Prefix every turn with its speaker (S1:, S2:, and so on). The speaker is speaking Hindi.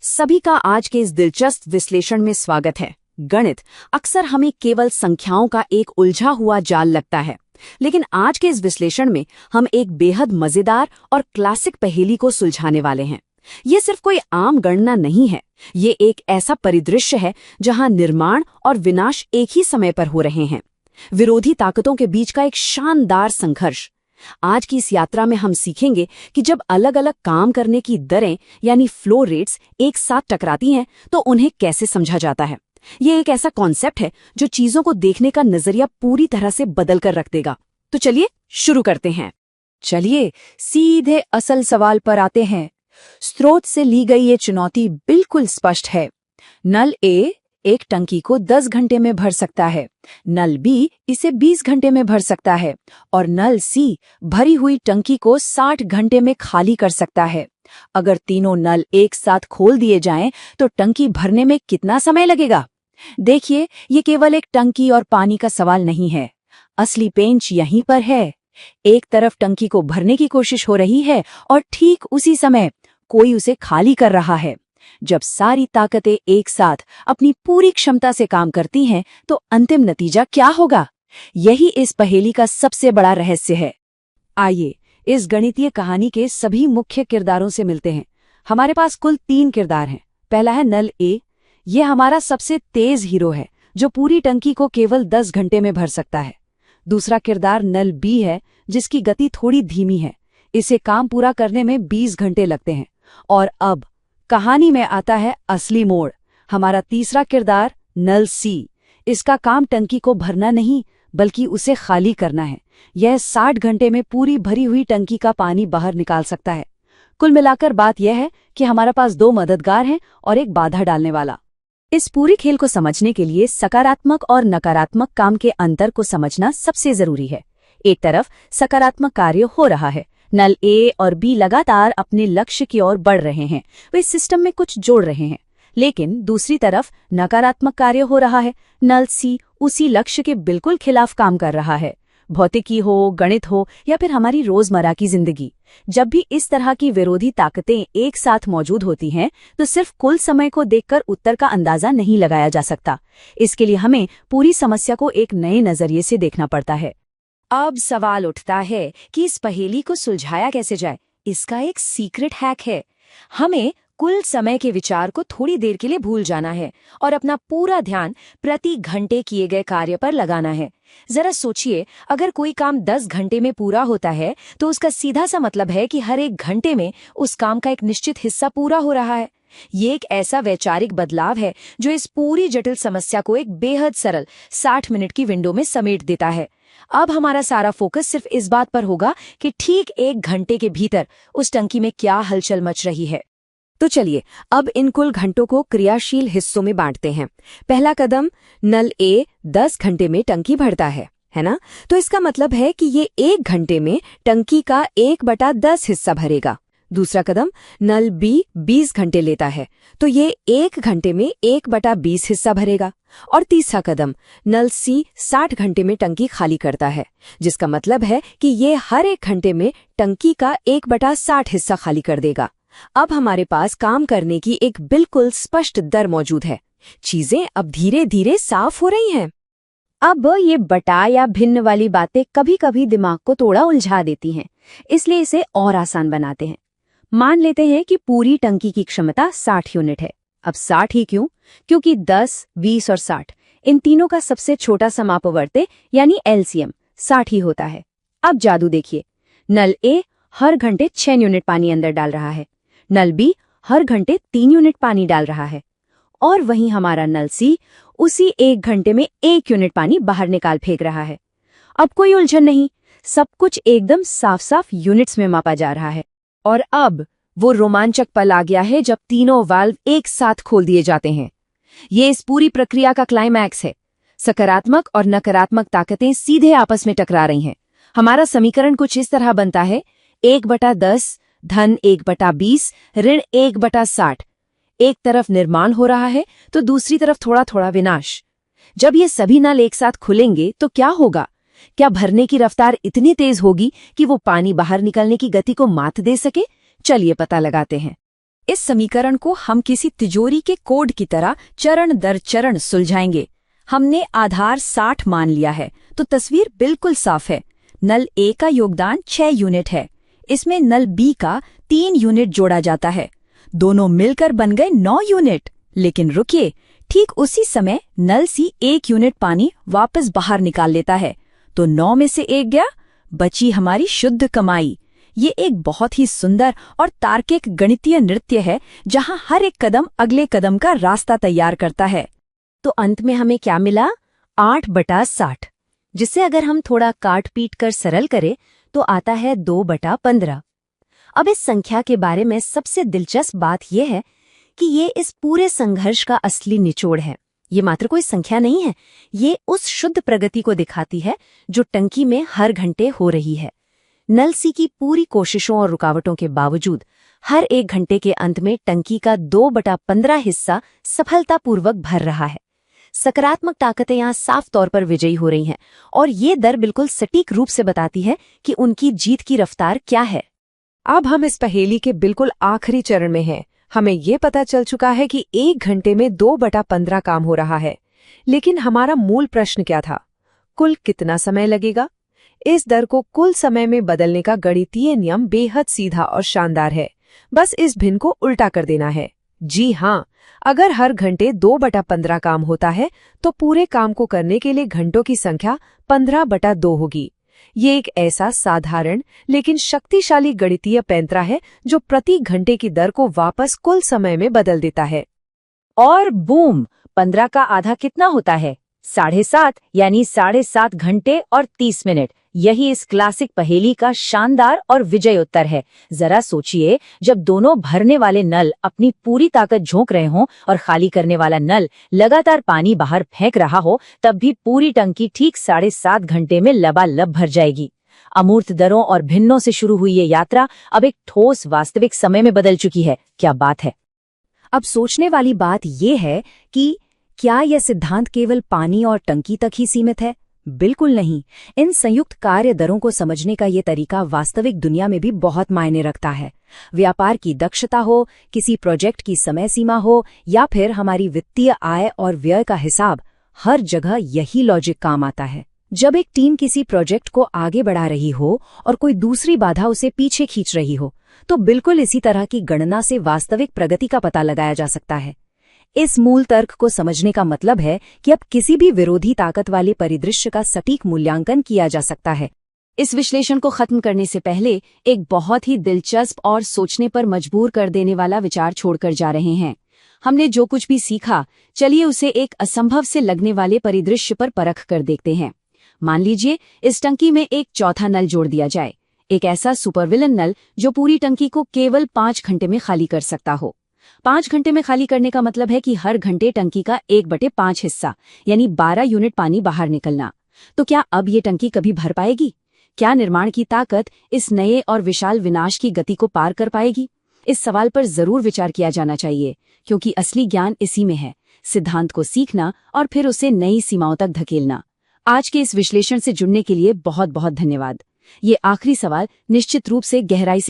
S1: सभी का आज के इस दिलचस्प विश्लेषण में स्वागत है। गणित अक्सर हमें केवल संख्याओं का एक उलझा हुआ जाल लगता है, लेकिन आज के इस विश्लेषण में हम एक बेहद मजेदार और क्लासिक पहेली को सुलझाने वाले हैं। ये सिर्फ कोई आम गणना नहीं है, ये एक ऐसा परिदृश्य है जहां निर्माण और विनाश एक ही समय पर हो रहे हैं। विरोधी ताकतों के बीच का एक शानदार संघर्ष। आज की इस यात्रा में हम सीखेंगे कि जब अलग अलग काम करने की दरें यानी फ्लो रेट्स एक साथ टकराती हैं तो उन्हें कैसे समझा जाता है। ये एक ऐसा कॉन्सेप्ट है जो चीजों को देखने का नजरिया पूरी तरह से बदल कर रख देगा। तो चलिए शुरू करते हैं।
S2: चलिए सीधे असल सवाल पर आते हैं। स्रोत से ली गई ये चुनौती बिल्कुल स्पष्ट है। नल ए एक टंकी को 10 घंटे में भर सकता है, नल बी इसे 20 घंटे में भर सकता है और नल सी भरी हुई टंकी को 60 घंटे में खाली कर सकता है। अगर तीनों नल एक साथ खोल दिए जाएं तो टंकी भरने में कितना समय लगेगा? देखिए, ये केवल एक टंकी और पानी का सवाल नहीं है। असली पेंच यहीं पर है। एक तरफ टंकी को भरने की कोशिश हो रही है और ठीक उसी समय कोई उसे खाली कर रहा है। जब सारी ताकतें एक साथ अपनी पूरी क्षमता से काम करती हैं तो अंतिम नतीजा क्या होगा? यही इस पहेली का सबसे बड़ा रहस्य है।
S1: आइए इस गणितीय कहानी के सभी मुख्य किरदारों से मिलते हैं। हमारे पास कुल 3 किरदार हैं। पहला है नल ए। ये हमारा सबसे तेज हीरो है जो पूरी टंकी को केवल 10 घंटे में भर सकता है। दूसरा किरदार नल बी है जिसकी गति थोड़ी धीमी है, इसे काम पूरा करने में 20 घंटे लगते हैं। और अब कहानी में आता है असली मोड़। हमारा तीसरा किरदार नल सी। इसका काम टंकी को भरना नहीं बल्कि उसे खाली करना है। यह 60 घंटे में पूरी भरी हुई टंकी का पानी बाहर निकाल सकता है। कुल मिलाकर बात यह है कि हमारे पास 2 मददगार हैं और एक बाधा डालने वाला। इस पूरी खेल को समझने के लिए सकारात्मक और नकारात्मक काम के अंतर को समझना सबसे जरूरी है। एक तरफ सकारात्मक कार्य हो रहा है, नल ए और बी लगातार अपने लक्ष्य की ओर बढ़ रहे हैं, वे सिस्टम में कुछ जोड़ रहे हैं। लेकिन दूसरी तरफ नकारात्मक कार्य हो रहा है, नल सी उसी लक्ष्य के बिल्कुल खिलाफ काम कर रहा है। भौतिकी हो, गणित हो या फिर हमारी रोजमर्रा की जिंदगी, जब भी इस तरह की विरोधी ताकतें एक साथ मौजूद होती हैं तो सिर्फ कुल समय को देखकर उत्तर का अंदाजा नहीं लगाया जा सकता। इसके लिए हमें पूरी समस्या को एक नए नजरिए से देखना पड़ता है। अब सवाल उठता है कि इस पहेली को सुलझाया कैसे जाए। इसका एक सीक्रेट हैक है। हमें कुल समय के विचार को थोड़ी देर के लिए भूल जाना है और अपना पूरा ध्यान प्रति घंटे किए गए कार्य पर लगाना है। जरा सोचिए, अगर कोई काम 10 घंटे में पूरा होता है तो उसका सीधा सा मतलब है कि हर एक घंटे में उस काम का एक निश्चित हिस्सा पूरा हो रहा है। ये एक ऐसा वैचारिक बदलाव है जो इस पूरी जटिल समस्या को एक बेहद सरल 60 मिनट की विंडो में समेट देता है। अब हमारा सारा फोकस सिर्फ इस बात पर होगा कि ठीक 1 घंटे के भीतर उस टंकी में क्या हलचल मच रही है। तो चलिए अब इन कुल घंटों को क्रियाशील हिस्सों में बांटते हैं। पहला कदम, नल ए 10 घंटे में टंकी भरता है ना? तो इसका मतलब है कि ये 1 घंटे में टंकी का 1/10 हिस्सा भरेगा। दूसरा कदम, नल बी 20 घंटे लेता है तो ये 1 घंटे में 1/20 हिस्सा भरेगा। और तीसरा कदम, नल सी 60 घंटे में टंकी खाली करता है, जिसका मतलब है कि ये हर 1 घंटे में टंकी का 1/60 हिस्सा खाली कर देगा। अब हमारे पास काम करने की एक बिल्कुल स्पष्ट दर मौजूद है। चीजें अब धीरे धीरे साफ हो रही हैं। अब ये बटा या भिन्न वाली बातें कभी कभी दिमाग को थोड़ा उलझा देती हैं, इसलिए इसे और आसान बनाते हैं। मान लेते हैं कि पूरी टंकी की क्षमता 60 यूनिट है। अब 60 ही क्यों? क्योंकि 10, 20 और 60 इन तीनों का सबसे छोटा समापवर्त्य यानी एलसीएम 60 ही होता है। अब जादू देखिए, नल ए हर घंटे 6 यूनिट पानी अंदर डाल रहा है, नल बी हर घंटे 3 यूनिट पानी डाल रहा है और वहीं हमारा नल सी उसी 1 घंटे में 1 यूनिट पानी बाहर निकाल फेंक रहा है। अब कोई उलझन नहीं, सब कुछ एकदम साफ साफ यूनिट्स में मापा जा रहा है। और अब वो रोमांचक पल आ गया है जब तीनों वाल्व एक साथ खोल दिए जाते हैं। ये इस पूरी प्रक्रिया का क्लाइमैक्स है। सकारात्मक और नकारात्मक ताकतें सीधे आपस में टकरा रही हैं। हमारा समीकरण कुछ इस तरह बनता है, 1/10 धन 1/20 ऋण 1/60। एक तरफ निर्माण हो रहा है तो दूसरी तरफ थोड़ा थोड़ा विनाश। जब ये सभी नल एक साथ खुलेंगे तो क्या होगा? क्या भरने की रफ्तार इतनी तेज होगी कि वो पानी बाहर निकलने की गति को मात दे सके? चलिए पता लगाते हैं।
S2: इस समीकरण को हम किसी तिजोरी के कोड की तरह चरण दर चरण सुलझाएंगे। हमने आधार 60 मान लिया है, तो तस्वीर बिल्कुल साफ है। नल ए का योगदान 6 यूनिट है। इसमें नल बी का 3 यूनिट जोड़ा जाता है। दोनों मिलकर बन गए 9 यूनिट। लेकिन रुकिए, ठीक उसी समय नल सी 1 यूनिट पानी वापस बाहर निकाल लेता है, तो 9 में से 1 गया, बची हमारी शुद्ध कमाई। ये एक बहुत ही सुंदर और तार्किक गणितीय नृत्य है, जहां हर एक कदम अगले कदम का रास्ता तैयार करता है। तो अंत में हमें क्या मिला? 8/60, जिसे अगर हम थोड़ा काट पीट कर सरल करें तो आता है 2/15। अब इस संख्या के बारे में सबसे दिलचस्प बात यह है कि ये इस पूरे संघर्ष का असली निचोड़ है। ये मात्र कोई संख्या नहीं है, ये उस शुद्ध प्रगति को दिखाती है जो टंकी में हर घंटे हो रही है। नल सी की पूरी कोशिशों और रुकावटों के बावजूद हर 1 घंटे के अंत में टंकी का 2/15 हिस्सा सफलतापूर्वक भर रहा है। सकारात्मक ताकतें यहाँ साफ तौर पर विजयी हो रही हैं, और ये दर बिल्कुल सटीक रूप से बताती है कि उनकी जीत की रफ्तार क्या है।
S1: अब हम इस पहेली के बिल्कुल आखिरी चरण में हैं। हमें ये पता चल चुका है कि 1 घंटे में 2/15 काम हो रहा है। लेकिन हमारा मूल प्रश्न क्या था? कुल कितना समय लगेगा? इस दर को कुल समय में बदलने का गणितीय नियम बेहद सीधा और शानदार है। बस इस भिन्न को उल्टा कर देना है। जी हाँ, अगर हर घंटे 2/15 काम होता है तो पूरे काम को करने के लिए घंटों की संख्या 15/2 होगी। ये एक ऐसा साधारण लेकिन शक्तिशाली गणितीय पैंतरा है जो प्रति घंटे की दर को वापस कुल समय में बदल देता है।
S2: और बूम, 15 का आधा कितना होता है? 7.5, यानी 7.5 घंटे और 30 मिनट। यही इस क्लासिक पहेली का शानदार और विजय उत्तर है। जरा सोचिए, जब दोनों भरने वाले नल अपनी पूरी ताकत झोंक रहे हों और खाली करने वाला नल लगातार पानी बाहर फेंक रहा हो, तब भी पूरी टंकी ठीक 7.5 घंटे में लबालब भर जाएगी। अमूर्त दरों और भिन्नों से शुरू हुई ये यात्रा अब एक ठोस वास्तविक समय में बदल चुकी है। क्या बात है! अब सोचने वाली बात यह है कि क्या यह सिद्धांत केवल पानी और टंकी तक ही सीमित है? बिल्कुल नहीं। इन संयुक्त कार्य दरों को समझने का ये तरीका वास्तविक दुनिया में भी बहुत मायने रखता है। व्यापार की दक्षता हो, किसी प्रोजेक्ट की समय सीमा हो, या फिर हमारी वित्तीय आय और व्यय का हिसाब, हर जगह यही लॉजिक काम आता है। जब एक टीम किसी प्रोजेक्ट को आगे बढ़ा रही हो और कोई दूसरी बाधा उसे पीछे खींच रही हो, तो बिल्कुल इसी तरह की गणना से वास्तविक प्रगति का पता लगाया जा सकता है। इस मूल तर्क को समझने का मतलब है कि अब किसी भी विरोधी ताकत वाले परिदृश्य का सटीक मूल्यांकन किया जा सकता है। इस विश्लेषण को खत्म करने से पहले एक बहुत ही दिलचस्प और सोचने पर मजबूर कर देने वाला विचार छोड़कर जा रहे हैं। हमने जो कुछ भी सीखा, चलिए उसे एक असंभव से लगने वाले परिदृश्य पर परख कर देखते हैं। मान लीजिए इस टंकी में एक चौथा नल जोड़ दिया जाए, एक ऐसा सुपरविलन नल जो पूरी टंकी को केवल 5 घंटे में खाली कर सकता हो। 5 घंटे में खाली करने का मतलब है कि हर घंटे टंकी का 1/5 हिस्सा, यानी 12 यूनिट पानी बाहर निकलना। तो क्या अब ये टंकी कभी भर पाएगी? क्या निर्माण की ताकत इस नए और विशाल विनाश की गति को पार कर पाएगी? इस सवाल पर जरूर विचार किया जाना चाहिए, क्योंकि असली ज्ञान इसी में है, सिद्धांत को सीखना और फिर उसे नई सीमाओं तक धकेलना। आज के इस विश्लेषण से जुड़ने के लिए बहुत बहुत धन्यवाद। ये आखिरी सवाल निश्चित रूप से गहराई से